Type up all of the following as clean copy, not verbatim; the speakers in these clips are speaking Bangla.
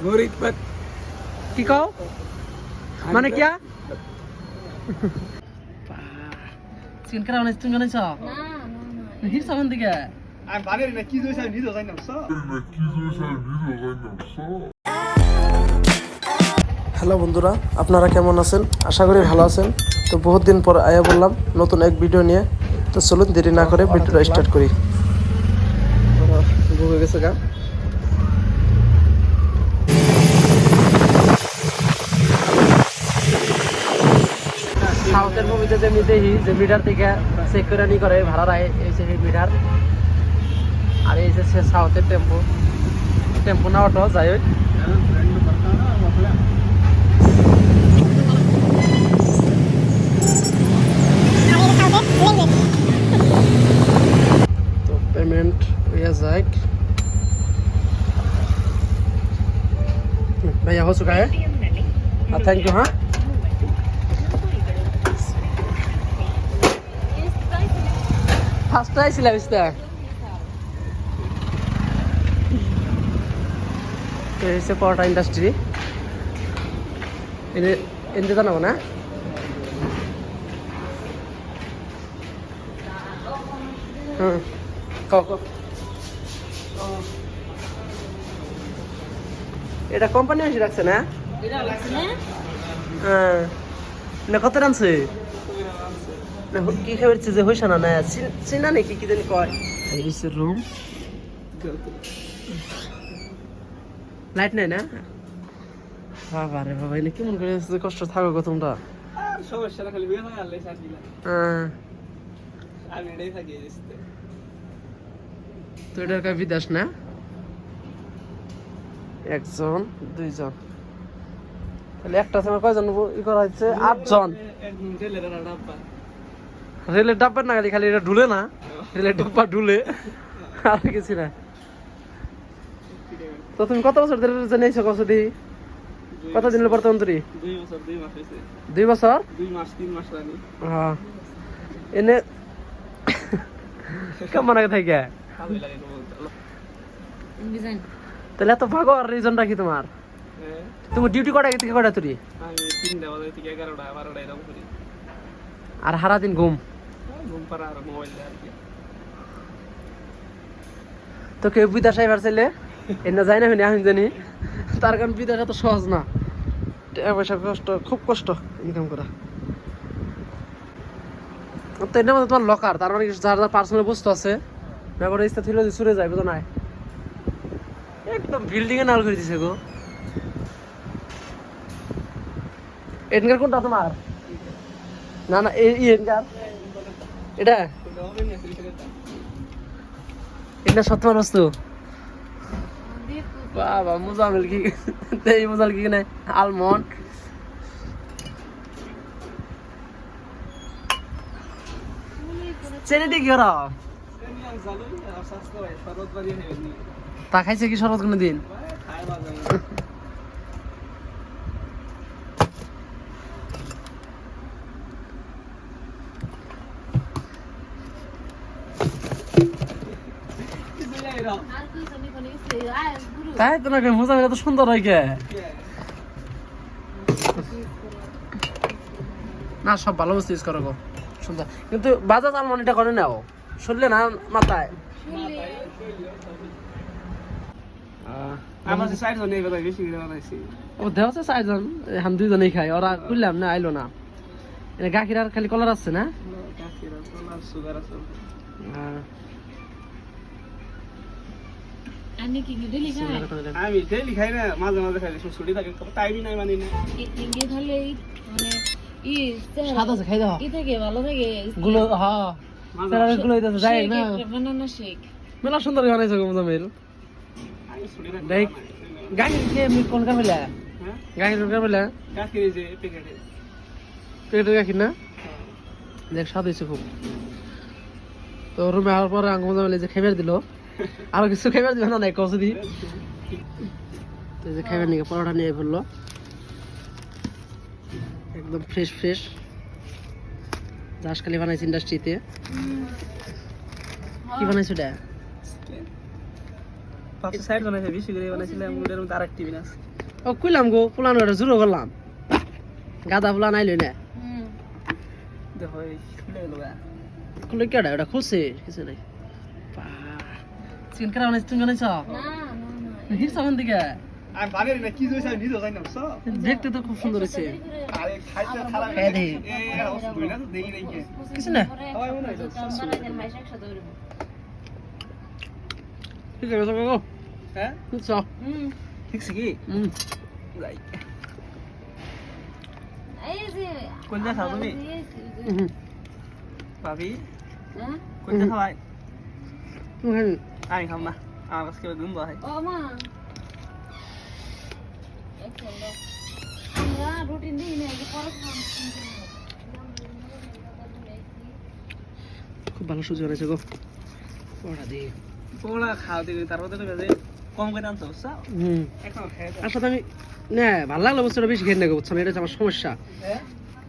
मुरीद मत কি কও মানে কিয়া চিকেন কারা বানাইছ তুমি বানাইছ না হির সামান দিকে আমি বানিয়ে না কি জইছ আমি নিজে জানি না হ্যালো বন্ধুরা, আপনারা কেমন আছেন? আশা করি ভালো আছেন। তো বহুত দিন পর আয়া বললাম নতুন এক ভিডিও নিয়ে। তো চলুন দেরি না করে ভিডিওটা স্টার্ট করি। বুকে গেছে গা সাউথের মুভিতে যেমনি দেখি যে মিটার থেকে চেক করে নি করে ভাড়া রায়, এই যে মিটার। আর এই যে সাউথের টেম্পো না অটো যাই হোক। तो पेमेंट भैया जाएग भैया हो चुका है। Thank you. हाँ फास्ट प्राइस इसका तो ऐसे परोटा इंडस्ट्री इनके जाना ना এটা কোম্পানি এসে রাখছে না? এটা লাগছে না? হ্যাঁ না কত রানছে না কি খাবার যে হইছে না না চিনা নাকি কি জানি কয়। এই হচ্ছে রুম, লাইট নাই না? বাবা রে বাবা, এনে কেমন করে কষ্ট থাকো গো তোমরা। সমস্যা না খালি বিয়ে হয় আল্লাহ শান্তি না হ্যাঁ আমি এটাই থাকি এসতে তো এটার কয় বিদেশ না? একজন দুইজন, তাহলে একটা সময় কয়জন ই করা হচ্ছে? 8 জন। একদম জেলের ডাব্বা রেলের ডাব্বার না খালি এটা ঢুলে না, রেলের ডাব্বা ঢুলে আর কিছু না। তো তুমি কত বছর ধরে জানিয়েছো কসদি? কত দিনের বর্তমান তুই? 2 বছর 2 মাস হইছে। 2 বছর 2 মাস 3 মাস রানি। হ্যাঁ এনে কেমন আগে থাকে ভালোই লাগে তো বলতে। ডিজাইন তাহলে এত ভাগো আর রিজনটা কি তোমার? তুমি ডিউটি কটা থেকে কটা তুই? আমি 3টা বাজে থেকে 11টা 12টা এরকম করি। আর সারা দিন ঘুম? ঘুম পাড়া আর মোবাইল আর কি। তো কেউ বিদেশ আইবার চাইলে এনে যায় না, আমি জানি। তার কারণ বিদেশ এত সহজ না, টাকা পয়সা কষ্ট, খুব কষ্ট ইনকাম করা। তো এটার মধ্যে তোমার লকার, তার মানে যার যার পার্সোনাল বস্তু আছে ব্যাপারে ইচ্ছা ছিল যে চুরে যায়, বুঝো না? একদম বিল্ডিং এ নাল করে দিছে গো। এনকার কোনটা তোমার? না না এই এনকার এটা এটা সব তোমার বস্তু? বাবা মুজামিল কি এই মুজাল কি না আলমন্ড চেনিটা কি করা? তা খাইছে কি শরবত কোনো দিন? তাই তো না, মুজামিল এত সুন্দর হয় কে? না সব ভালো বস্তু ইউজ করো গো, সুন্দর। কিন্তু বাজাজ আলমন্ড এটা করে নাও শুনলে না মাথায়। আমার যে 4 জন এই কথা বেশি করে বানাইছি। ও দেওয়া আছে 4 জন, হাম 2 জনই খাই। ওরা খুললাম না, আইলো না। এটা গাখির আর খালি কলার আছে না? গাছের আর সুগার আছে। আমি কি ডেলি খাই? আমি ডেইলি খাই না, মাঝে মাঝে খাই। ছুটি থাকে টাইমই নাই মানে না। ইন্ডিয়া ধরলে মানে সাদা আছে খাই দাও। কি থেকে ভালো থাকে গুলো হ্যাঁ ফেরারের গুলো এটা যায় না। বানানা শেক মেলা সুন্দর বানাইছো গো মুজামিল। আমি ছুটি থাকে। দেখ গাখির কে মি কোন কামিলা? হ্যাঁ গাখির কোন কামিলা? গাছের যে প্যাকেটে। পেটের গাখির না? দেখ স্বাদ হয়েছে খুব। তো রুমে আসার পরে আঙ্গু মুজামিল যে খাইবার দিল, আরো কিছু খাইবার দিল না, নাই কসদি। তো যে খাইবার নিয়ে পরোটা নিয়ে ফেললো, একদম ফ্রেশ ফ্রেশ। জাহাজখালি বানাইছে ইন্ডাস্ট্রিতে। কি বানাইছো এটা? 560 জন আছে, বেশি করে বানাইছিলাম, ওটার মধ্যে আরেক টিভি আছে। ও কইলাম গো পুলানো এটা জুরো করলাম গাদা পুলা নাইলো না দেখো এই খুলে গেল গা। খুলে কেডা এটা খুলছে কিছু নাই চিকেন কারা বানাইছ তুমি বানাইছ না হির সামন দিকে আমি বানাই না, কি জইছে আমি নিজেও জানি না, বুঝছো? দেখতে তো খুব সুন্দর হয়েছে আরে খাইতে খারাপ খেয়ে দেখি। হই না তো, দেখি নাই কে। কিছু না সবাই মনে হয় ঠিক আছে গো হ্যাঁ বুঝছ ঠিক আছে কি হুম যাই কোন দেখা তুমি ভাবি কোন দেখা ভাই আমি খাম না, আমার কাছে কেউ দুন ভাই। খুব ভালো সুযোগ আছে গো পড়া দিয়ে পোড়া খাওয়া দিবি, তারপর তো যে কম করে আনছো, বুঝছো? হুম এখন খেয়ে দাও। আসলে আমি না ভালো লাগলো বস্তুটা বেশি খেয়ে নেবো বুঝছো না, এটা হচ্ছে আমার সমস্যা। হ্যাঁ?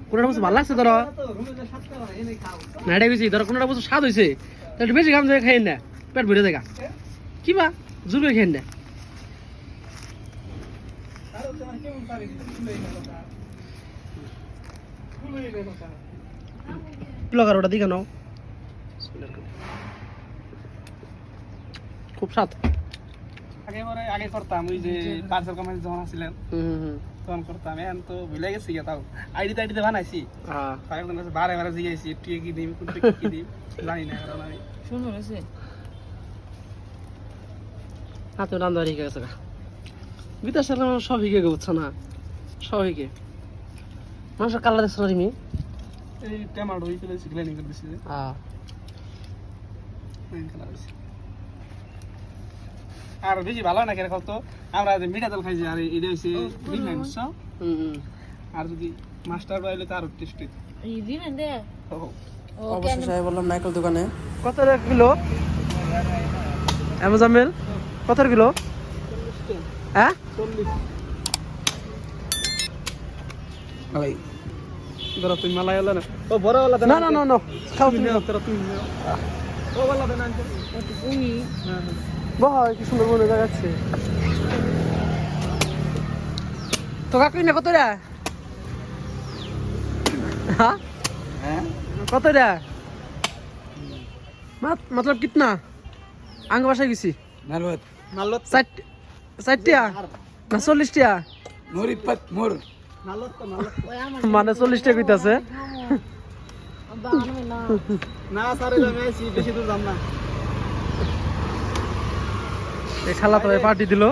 কোনটা বস্তু ভালো লাগছে ধরো তো রুমে যে সাতটা বানাই, এনে খাও, বুঝছো? না এটা বেশি ধরো কোনটা বস্তু স্বাদ হয়েছে তাহলে একটু বেশি খাম দিয়ে খাই না পেট ভরে দেখা হ্যাঁ? কি বা জোর করে খেয়ে না আর হচ্ছে আমার কেমন পারি দিছে, খুলেই না কথা। খুলেই না কথা। ব্লগার ওটা দিকে নাও খুব স্বাদ আগে করতাম, ওই যে পার্সেল কোম্পানি যখন আসছিলেন হুম তখন করতাম, এখন তো ভুলে গেছি গিয়া, তাও আইডিতে বানাইছি, হ্যাঁ কয়েকজন কাছে বারে বারে জিজ্ঞাসি একটু কি দিই, কোনটা কি দিই, জানি না, কারণ আমি সুন্দর হয়েছে হাতে রান্না শিখে গেছে গা বিদেশ সব শিখে গে বুঝছো না সব শিখে মানুষের কালার দেখছো না তুমি এই টমেটো ওই ফেলে গ্লাইন্ডিং করে দিছি, যে হ্যাঁ কালার হইছে। আর বেশি ভালো না কেন তো, আমরা যে মিঠা তেল খাইছি, আর এটা হচ্ছে রিফাইন, বুঝছো? হুম আর যদি মাস্টার বাইলে তো আরো টেস্টি। অবশেষে বললাম নাইকেল দোকানে কত টাকা কিলো অ্যামাজন মেল কত কিলো হ্যাঁ ভাই ধরো তুমি মালাই হলো না, ও বড় वाला না না না না খাও তুমি নাও, তোরা তুমি নাও, ও वाला দেন আনতে। হ্যাঁ বাহ কি সুন্দর মনে যাচ্ছে তো কাকুই না কত রে হ্যাঁ হ্যাঁ কত রে मतलब कितना आंग बासाय गेছি নালবত নালবত 60 টিয়া না 40 টিয়া মোর ইপত মোর নালবত তো নালবত মানে 40 টিয়া কইতাছে না স্যার এটা মেসি বেশি দূর যাম না। এই খালা তো পার্টি দিল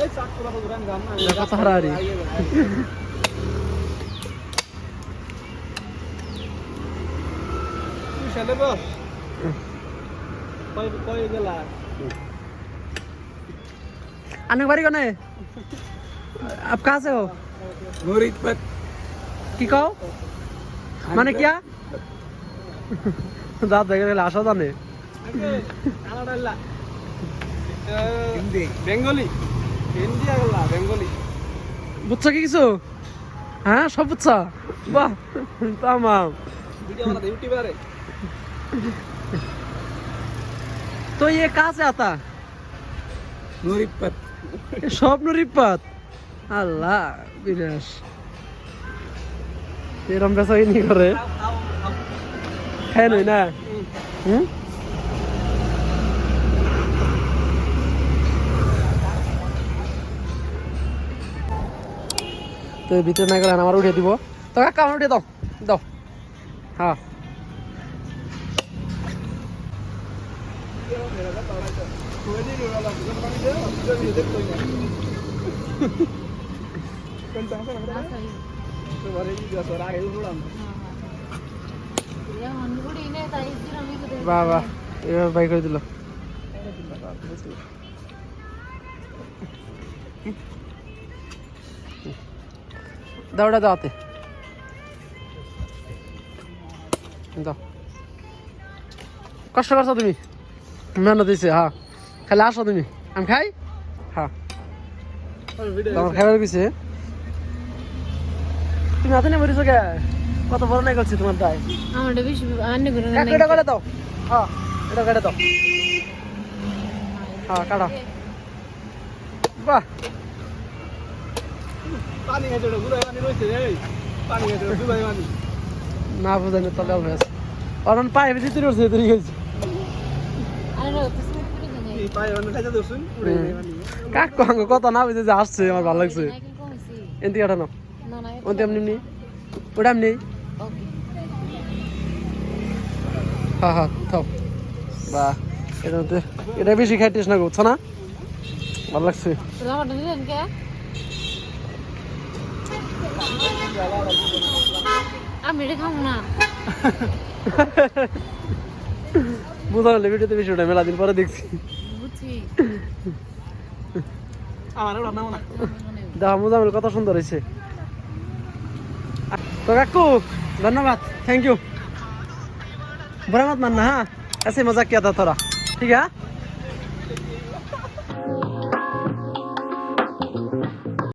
এই চাকরা তো দূরান যাম না, দেখা তো হারারি তুই ছেলে বস কই কই গেলা आने बारी कौन है आप कहाँ से हो মোর ইপত की कहो माने क्या दाद वगैरह लाशा जाने কানাডাল্লা হিন্দি বেঙ্গলি হিন্দি আগলা বেঙ্গলি बुच्चा की किसो हाँ सब बुच्चा वाह तमाम ভিডিও বানাতে ইউটিউবারে। तो ये कहाँ से आता মোর ইপত ये सब नुरिपत अल्लाह विनाश ये रंबे सही नहीं कर रहे है नहीं ना তো ভিতরে না গেলে আমার উঠে দিব তো কাকা আমার উঠে দাও দাও হ্যাঁ বাহ বাহ এবার বাই করে দিল দাওটা দাওতে দাও কষ্ট করছো তুমি মেহনত দিছে হ্যাঁ খালি আসো তুমি আমি খাই হ্যাঁ তোমার খাবার গেছে তুমি হাতে নিয়ে মরিছো কে কত বড় নাই করছি তোমার দায় আমার বেশি আন্নে করে এটা করে দাও হ্যাঁ এটা করে দাও হ্যাঁ কাটো বাহ পানি গেছে ওটা গুলাই পানি রয়েছে রে পানি গেছে গুলাই পানি না বুঝাইনি তাহলে অল্প আছে কারণ পায়ে ভিতরে রয়েছে তুই গেছি আরে না তো স্মিথ করে জানি এই পায়ে মানে খাইতে দছুন উড়ে যায় পানি কাকু আঙ্গ কথা না বুঝে যে আসছে আমার ভালো লাগছে নাইকেল কমছে এনতি কাটানো না না ওনতি এমনি ওটা এমনি ওকে হ্যাঁ হ্যাঁ থাও বাহ এটা বেশি খাইটিস না বুঝছো না ভালো লাগছে তো আমারটা দিলেন কে আমি এটা খাবো না বুঝলাম ভিডিওতে বেশি ওটা মেলা দিন পরে দেখছি বুঝছি আমার ওটা নাও না দেখা মুজামিল কত সুন্দর হয়েছে তো কাকু ধন্যবাদ থ্যাংক ইউ बुरा मत मानना हाँ ऐसे मजाक किया था थोड़ा ठीक है हाँ?